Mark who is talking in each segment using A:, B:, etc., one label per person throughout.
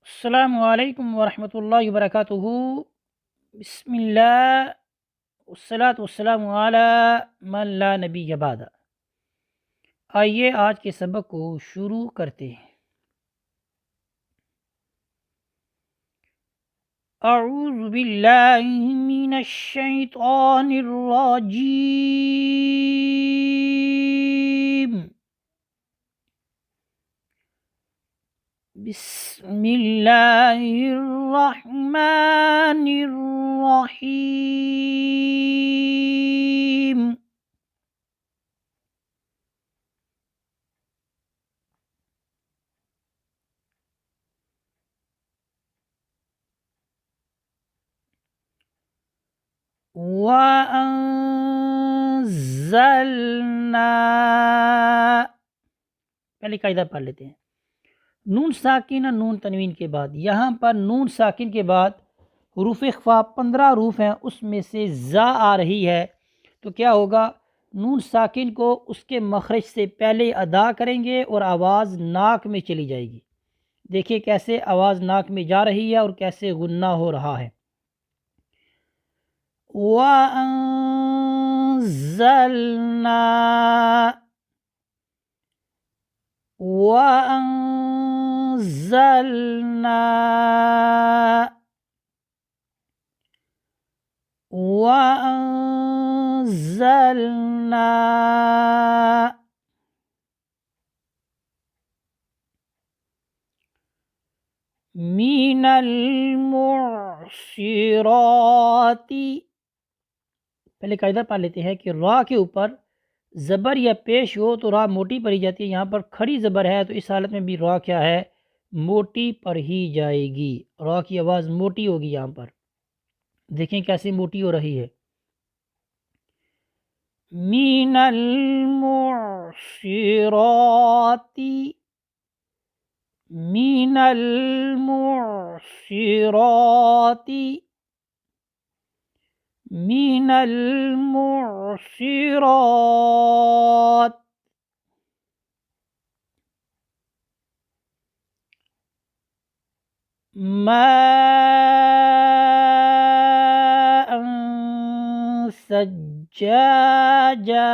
A: अस्सलामु अलैकुम वरहमतुल्लाहि वबरकातुहू। बिस्मिल्लाह वस्सलातु वस्सलामु अला मन ला नबिय्य बाद। आइए आज के सबक को शुरू करते हैं। अऊज़ु बिल्लाहि मिनश शैतानिर रजीम। बिस्मिल्लाहिर्रहमानिर्रहीम। वअंज़लना, पहले कायदा पढ़ लेते हैं। नून साकिन और नून तनवीन के बाद, यहाँ पर नून साकिन के बाद हुरूफ इख्फा 15 हरूफ हैं, उसमें से ज़ा आ रही है। तो क्या होगा, नून साकिन को उसके मखरज से पहले अदा करेंगे और आवाज़ नाक में चली जाएगी। देखिए कैसे आवाज़ नाक में जा रही है और कैसे गुन्ना हो रहा है। वअंज़लना वअंज़लना वअंज़लना मिनल मुअस्सिराति। पहले कायदा पढ़ लेते हैं कि रा के ऊपर ज़बर या पेश हो तो रा मोटी पढ़ी जाती है। यहाँ पर खड़ी ज़बर है तो इस हालत में भी रा क्या है, मोटी पढ़ी जाएगी। रा की आवाज़ मोटी होगी। यहाँ पर देखें कैसे मोटी हो रही है। मिनल मुअस्सिराति, मिनल मुअस्सिराति, मिनल मुअस्सिरात। माअन सज्जाजा,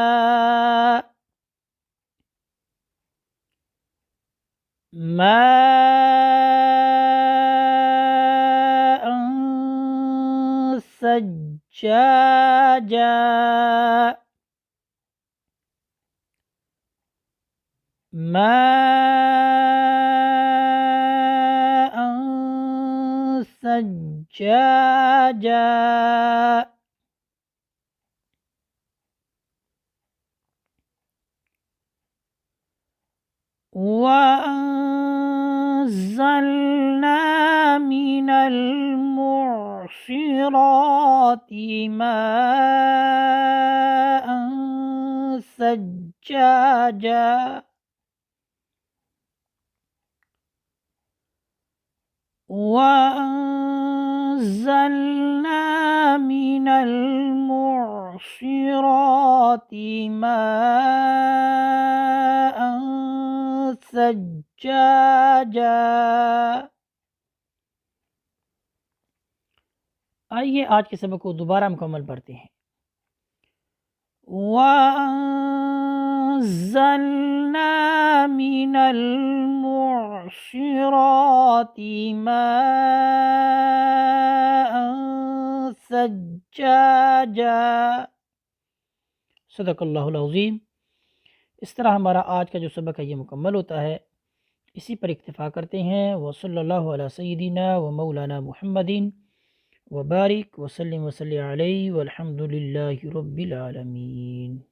A: माअन सज्जाजा, माअन सज्जाजा। वअंज़लना मिनल मुअस्सिराति माअन सज्जाजा, वअंज़लना मिनल मुअस्सिराति माअन सज्जाजा। आइए आज के सबक को दोबारा मुकम्मल पढ़ते हैं। वअंज़लना मिनल मुअस्सिराति माअन सज्जाजा। सदक़ल्लाहुल अज़ीम। इस तरह हमारा आज का जो सबक है ये मुकम्मल होता है। इसी पर इक्तिफ़ा करते हैं। व सल्लल्लाहु अला सय्यिदिना व मौलाना मुहम्मदिन व बारिक व सल्लिम व सल्लि अलैहि वल्हम्दुलिल्लाहि रब्बिल आलमीन।